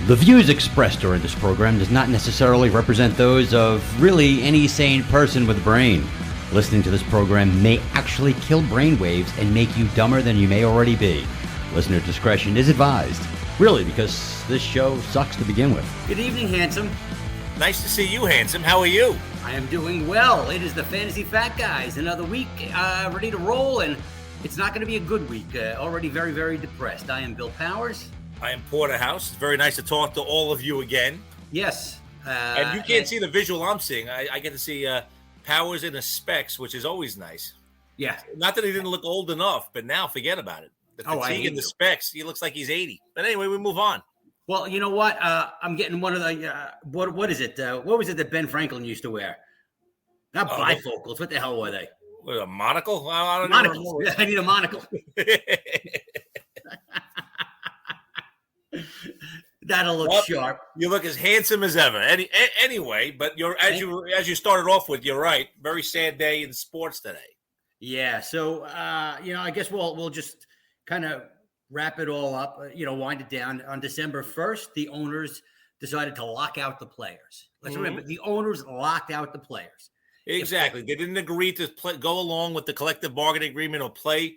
The views expressed during this program does not necessarily represent those of really any sane person with a brain. Listening to this program may actually kill brainwaves and make you dumber than you may already be. Listener discretion is advised. Really, because this show sucks to begin with. Good evening, handsome. Nice to see you, handsome. How are you? I am doing well. It is the Fantasy Fat Guys. Another week ready to roll, and it's not going to be a good week. Already very, very depressed. I am Bill Powers. I am Porterhouse. It's very nice to talk to all of you again. Yes. And you can't see the visual I'm seeing. I get to see Powers in the specs, which is always nice. Yeah. Not that he didn't look old enough, but now forget about it. The fatigue and the specs, he looks like he's 80. But anyway, we move on. Well, you know what? I'm getting one of the, what is it? What was it that Ben Franklin used to wear? Not bifocals. What the hell were they? What, a monocle? I don't Monocles. Yeah, I need a monocle. That'll look sharp. You look as handsome as ever. Anyway, but as you started off with, you're right. Very sad day in sports today. Yeah. So I guess we'll just kind of wrap it all up. Wind it down. On December 1st, the owners decided to lock out the players. Let's remember, the owners locked out the players. Exactly. They didn't agree to go along with the collective bargaining agreement or play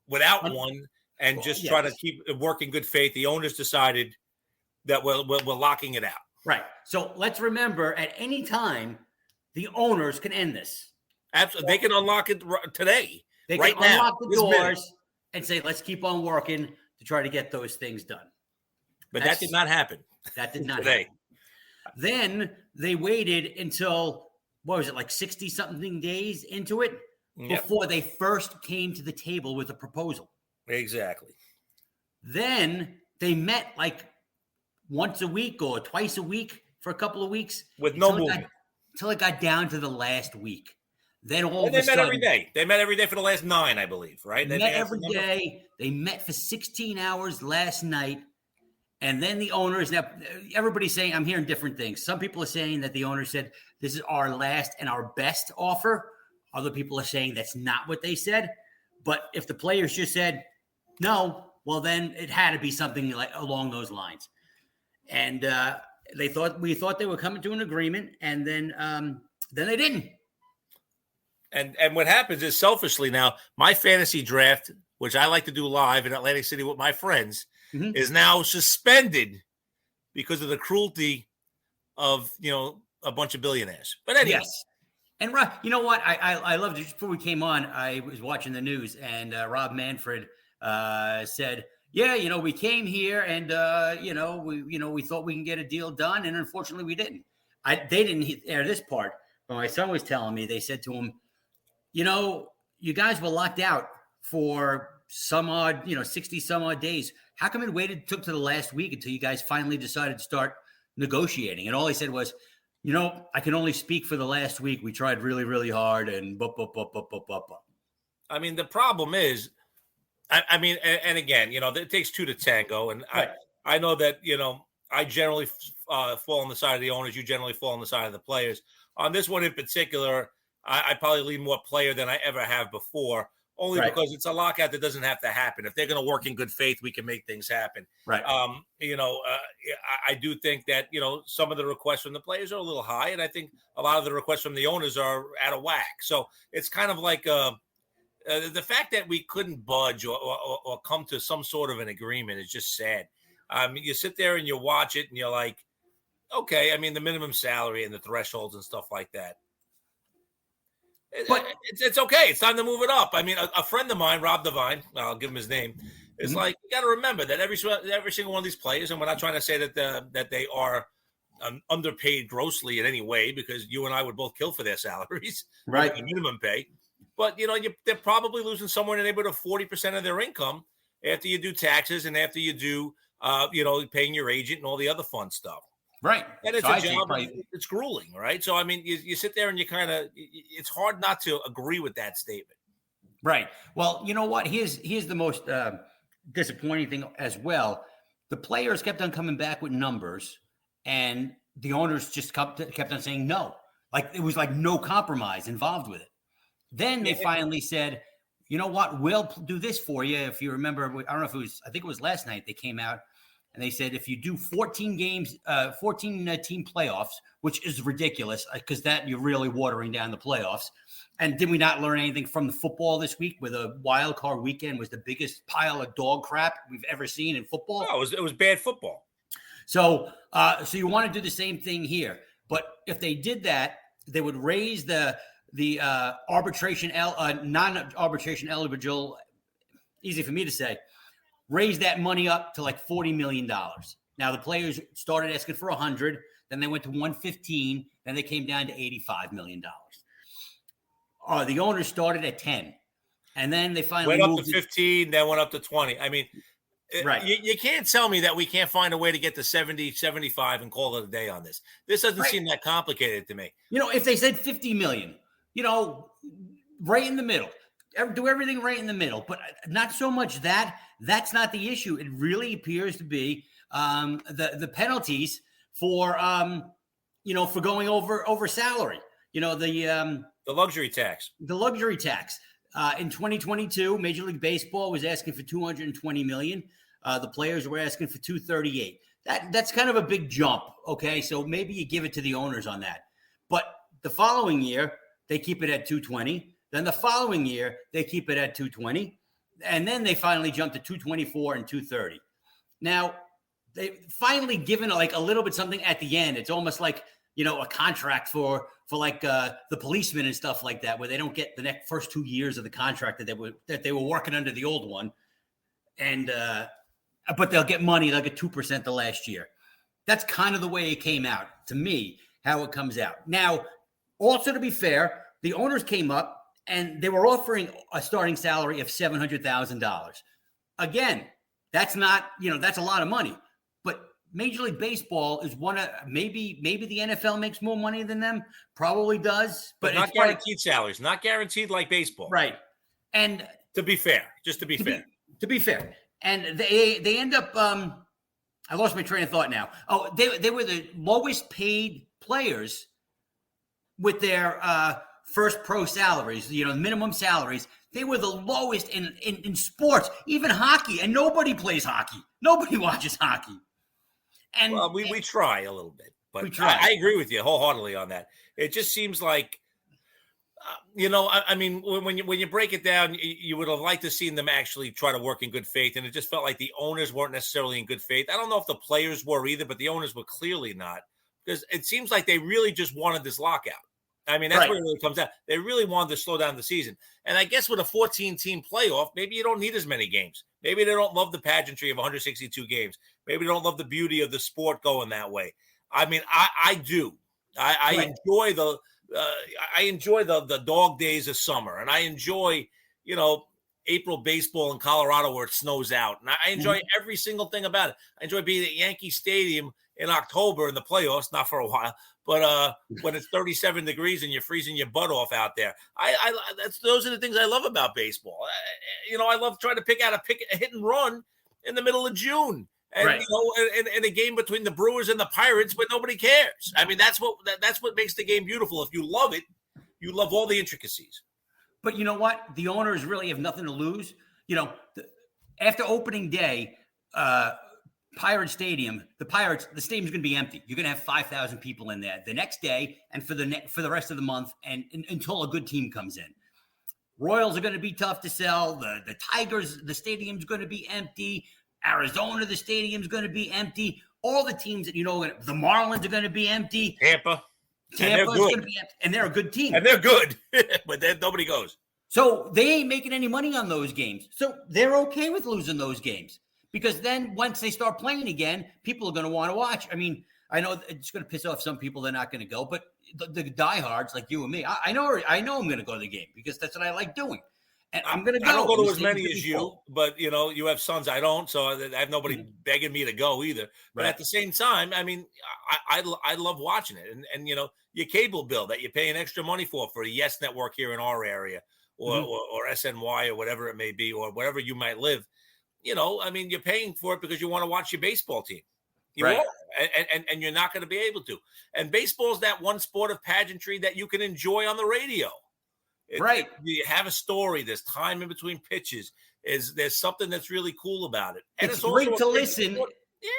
without one. And try to keep it work in good faith. The owners decided that we're locking it out. Right. So let's remember, at any time, the owners can end this. Absolutely. They can unlock it today. They can unlock the doors and say, let's keep on working to try to get those things done. But that did not happen. That did not today. Happen. Then they waited until, 60-something days into it before they first came to the table with a proposal. Exactly. Then they met once a week or twice a week for a couple of weeks. With no movement. Until it got down to the last week. Then they met every day. They met every day for the last 9, I believe, right? They met every day. They met for 16 hours last night. And then the owners, now everybody's saying, I'm hearing different things. Some people are saying that the owner said, this is our last and our best offer. Other people are saying that's not what they said. But if the players just said, no, well, then it had to be something along those lines. And we thought they were coming to an agreement, and then they didn't. And what happens is, selfishly now, my fantasy draft, which I like to do live in Atlantic City with my friends, is now suspended because of the cruelty of a bunch of billionaires. But anyway. Yes. And you know what? I loved it. Just before we came on, I was watching the news, and Rob Manfred said, yeah, we came here and, we thought we can get a deal done. And unfortunately we didn't. They didn't air this part, but my son was telling me, they said to him, you guys were locked out for some odd, 60 some odd days. How come it took to the last week until you guys finally decided to start negotiating? And all he said was, I can only speak for the last week. We tried really, really hard and I mean, the problem is, and again, it takes two to tango. And right. I know that, I generally fall on the side of the owners. You generally fall on the side of the players. On this one in particular, I probably lean more player than I ever have before, only because it's a lockout that doesn't have to happen. If they're going to work in good faith, we can make things happen. Right. I do think that, some of the requests from the players are a little high. And I think a lot of the requests from the owners are out of whack. So it's kind of like the fact that we couldn't budge or come to some sort of an agreement is just sad. You sit there and you watch it and you're like, okay, the minimum salary and the thresholds and stuff like that. But it's okay. It's time to move it up. A friend of mine, Rob Devine, I'll give him his name, is like, you got to remember that every single one of these players, and we're not trying to say that they are underpaid grossly in any way, because you and I would both kill for their salaries, right? The minimum pay. But, they're probably losing somewhere in the neighborhood of 40% of their income after you do taxes and after you do, paying your agent and all the other fun stuff. Right. And it's a job. It's grueling, right? So, you sit there and you it's hard not to agree with that statement. Right. Well, you know what? Here's the most disappointing thing as well. The players kept on coming back with numbers, and the owners just kept on saying no. It was no compromise involved with it. Then they finally said, you know what, we'll do this for you. If you remember, I don't know if it was, I think it was last night they came out And they said if you do 14 games, 14 team playoffs, which is ridiculous because that you're really watering down the playoffs. And did we not learn anything from the football this week where the wild card weekend was the biggest pile of dog crap we've ever seen in football? No, it was bad football. So you want to do the same thing here. But if they did that, they would raise the arbitration, non-arbitration eligible, easy for me to say, raise that money up to like $40 million. Now the players started asking for 100, then they went to 115, then they came down to $85 million. The owners started at 10, and then they finally went up to 15, then went up to 20. I mean, right. You can't tell me that we can't find a way to get to 70, 75 and call it a day on this. This doesn't seem that complicated to me. If they said 50 million, right in the middle, do everything right in the middle, but not so much that. That's not the issue. It really appears to be the penalties for for going over salary. The luxury tax. The luxury tax. In 2022, Major League Baseball was asking for $220 million. The players were asking for $238. That's kind of a big jump. Okay, so maybe you give it to the owners on that. But the following year, they keep it at $220. Then the following year, they keep it at $220. And then they finally jump to $224 and $230. Now, they finally given like a little bit something at the end. It's almost like, a contract for like the policemen and stuff like that, where they don't get the next first 2 years of the contract that they were working under the old one. And, but they'll get money. They'll get 2% the last year. That's kind of the way it came out to me, how it comes out. Now, also to be fair, the owners came up and they were offering a starting salary of $700,000. Again, that's not, that's a lot of money, but Major League Baseball is one of maybe the NFL makes more money than them, probably does, but not guaranteed salaries, not guaranteed like baseball. Right. And to be fair, to be fair. And they end up, I lost my train of thought now. Oh, they were the lowest paid players with their first pro salaries, minimum salaries. They were the lowest in sports, even hockey, and nobody plays hockey. Nobody watches hockey. And we try a little bit, but we try. I agree with you wholeheartedly on that. It just seems like, I mean, when you break it down, you would have liked to seen them actually try to work in good faith, and it just felt like the owners weren't necessarily in good faith. I don't know if the players were either, but the owners were clearly not, because it seems like they really just wanted this lockout. I mean, that's where it really comes out. They really wanted to slow down the season. And I guess with a 14-team playoff, maybe you don't need as many games. Maybe they don't love the pageantry of 162 games. Maybe they don't love the beauty of the sport going that way. I mean, I do. I enjoy the dog days of summer, and I enjoy, April baseball in Colorado where it snows out. And I enjoy every single thing about it. I enjoy being at Yankee Stadium in October in the playoffs, not for a while, but when it's 37 degrees and you're freezing your butt off out there. Those are the things I love about baseball. I love trying to pick a hit and run in the middle of June. And in a game between the Brewers and the Pirates, where nobody cares. I mean, that's what makes the game beautiful. If you love it, you love all the intricacies. But you know what? The owners really have nothing to lose. After opening day, Pirate Stadium, the stadium's going to be empty. You're going to have 5,000 people in there the next day, and for the rest of the month, and until a good team comes in. Royals are going to be tough to sell. The Tigers, the stadium's going to be empty. Arizona, the stadium's going to be empty. All the teams that the Marlins are going to be empty. Tampa's going to be empty, and they're a good team. And they're good, but then nobody goes. So they ain't making any money on those games. So they're okay with losing those games, because then once they start playing again, people are going to want to watch. I mean, I know it's going to piss off some people. They're not going to go, but the diehards like you and me, I know I'm going to go to the game because that's what I like doing. And I'm going to go. I don't go to as many as you, but you have sons. I don't, so I have nobody begging me to go either. But at the same time, I mean, I love watching it, and your cable bill that you pay an extra money for a Yes Network here in our area, or SNY or whatever it may be, or wherever you might live. I mean, you're paying for it because you want to watch your baseball team. You are, and you're not going to be able to. And baseball is that one sport of pageantry that you can enjoy on the radio. You have a story. There's time in between pitches. There's something that's really cool about it. And it's great to listen.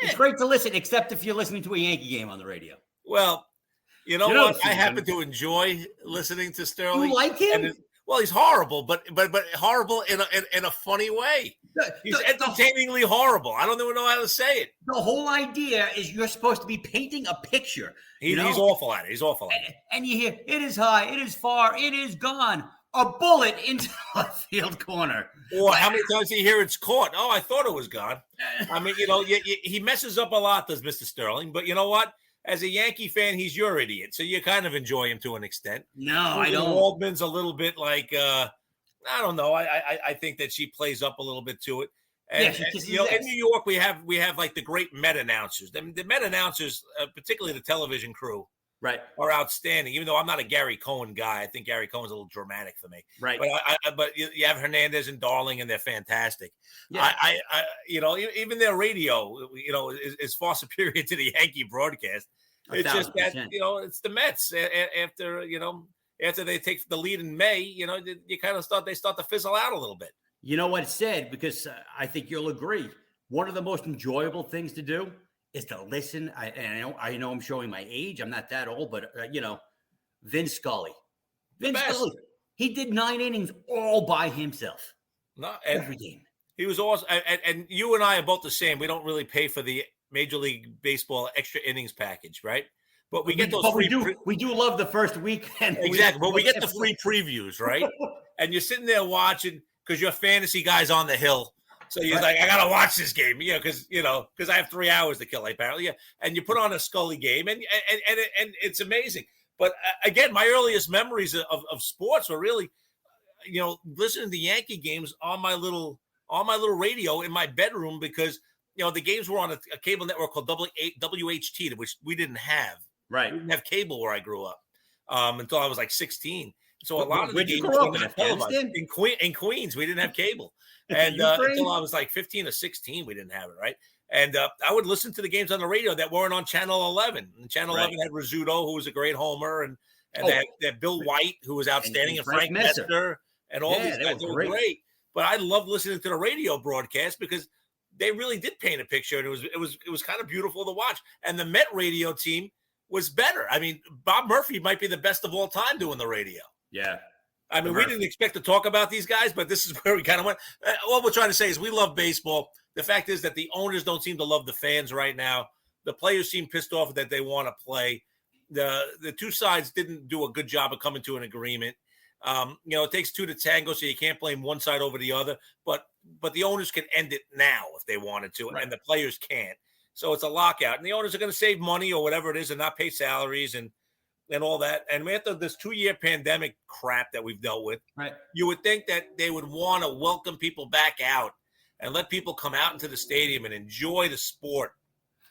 It's great to listen, except if you're listening to a Yankee game on the radio. Well, you know what? I happen to enjoy listening to Sterling. You like him? Well, he's horrible, but horrible in a funny way. He's entertainingly horrible. I don't even know how to say it. The whole idea is you're supposed to be painting a picture. He's awful at it. He's awful at it. And you hear, it is high, it is far, it is gone. A bullet into a field corner. Or how many times do you hear it's caught? Oh, I thought it was gone. I mean, he messes up a lot, does Mr. Sterling. But you know what? As a Yankee fan, he's your idiot. So you kind of enjoy him to an extent. No, I don't. Waldman's a little bit like, I don't know. I think that she plays up a little bit to it. And, in New York, we have like the great Met announcers. The Met announcers, particularly the television crew, right, are outstanding. Even though I'm not a Gary Cohen guy, I think Gary Cohen's a little dramatic for me. Right. But you have Hernandez and Darling, and they're fantastic. Yeah. Even their radio, is far superior to the Yankee broadcast. It's just that, it's the Mets. After they take the lead in May, you kind of start to fizzle out a little bit. You know what it said? Because I think you'll agree. One of the most enjoyable things to do is to listen. I know I'm showing my age. I'm not that old, but Vin Scully. Scully. He did 9 innings all by himself. Every game. He was awesome. And you and I are both the same. We don't really pay for the Major League Baseball extra innings package, right? But we get those. But we do love the first weekend. Exactly. But we get the free previews, right? And you're sitting there watching because your fantasy guy's on the hill. So you're like, I gotta watch this game, because I have 3 hours to kill, apparently. Yeah. And you put on a Scully game, and it's amazing. But again, my earliest memories of sports were really, listening to Yankee games on my little radio in my bedroom because the games were on a cable network called WHT, which we didn't have. Right. We didn't have cable where I grew up until I was like 16. So a lot of the games in Queens, we didn't have cable. And until I was like 15 or 16, we didn't have it, right? And I would listen to the games on the radio that weren't on Channel 11. And Channel 11 had Rizzuto, who was a great homer, and they had Bill White, who was outstanding, and Frank Messer, and all these guys. They were great. But I loved listening to the radio broadcast because they really did paint a picture, and it was kind of beautiful to watch. And the Met radio team was better. I mean, Bob Murphy might be the best of all time doing the radio. Yeah. I mean, we didn't expect to talk about these guys, but this is where we kind of went. What we're trying to say is we love baseball. The fact is that the owners don't seem to love the fans right now. The players seem pissed off that they want to play. The two sides didn't do a good job of coming to an agreement. It takes two to tango, so you can't blame one side over the other. But the owners can end it now if they wanted to, and the players can't. So it's a lockout. And the owners are going to save money or whatever it is and not pay salaries and all that. And after this 2-year pandemic crap that we've dealt with, you would think that they would want to welcome people back out and let people come out into the stadium and enjoy the sport.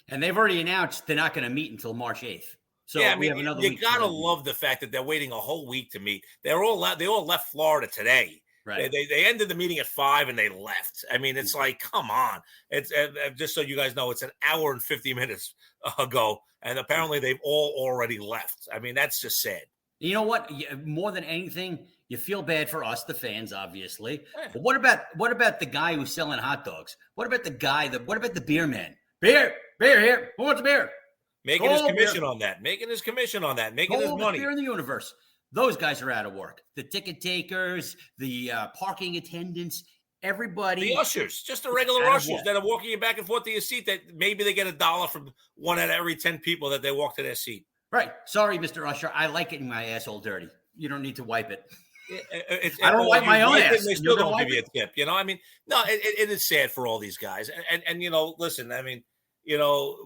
And they've already announced they're not going to meet until March 8th. So we have another week. You got to love the fact that they're waiting a whole week to meet. They all left Florida today. Right. They ended the meeting at 5 and they left. I mean, it's like, come on. It's just so you guys know, it's an hour and 50 minutes ago. And apparently they've all already left. I mean, that's just sad. You know what? More than anything, you feel bad for us, the fans, obviously. Yeah. But what about the guy who's selling hot dogs? What about the beer man? Beer here. Who wants a beer? Making his commission on that. Making his money. Beer in the universe. Those guys are out of work. The ticket takers, the parking attendants, everybody. The ushers, just the regular ushers that are walking you back and forth to your seat that maybe they get $1 from one out of every 10 people that they walk to their seat. Right. Sorry, Mr. Usher. I like getting my asshole dirty. You don't need to wipe it. I don't wipe my own ass. They still don't give you a tip. I mean, no, it is sad for all these guys. And listen, I mean,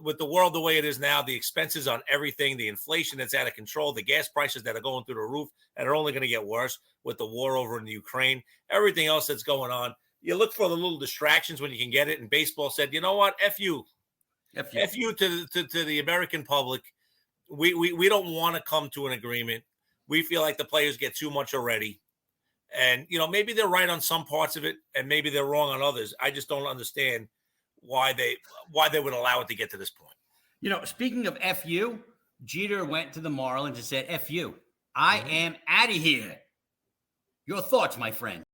with the world the way it is now, the expenses on everything, the inflation that's out of control, the gas prices that are going through the roof and are only going to get worse with the war over in Ukraine, everything else that's going on. You look for the little distractions when you can get it. And baseball said, you know what? F you to the American public. We don't want to come to an agreement. We feel like the players get too much already. And, maybe they're right on some parts of it and maybe they're wrong on others. I just don't understand why they would allow it to get to this point. Speaking of FU, Jeter went to the Marlins and said, FU, I am out of here. Your thoughts, my friend?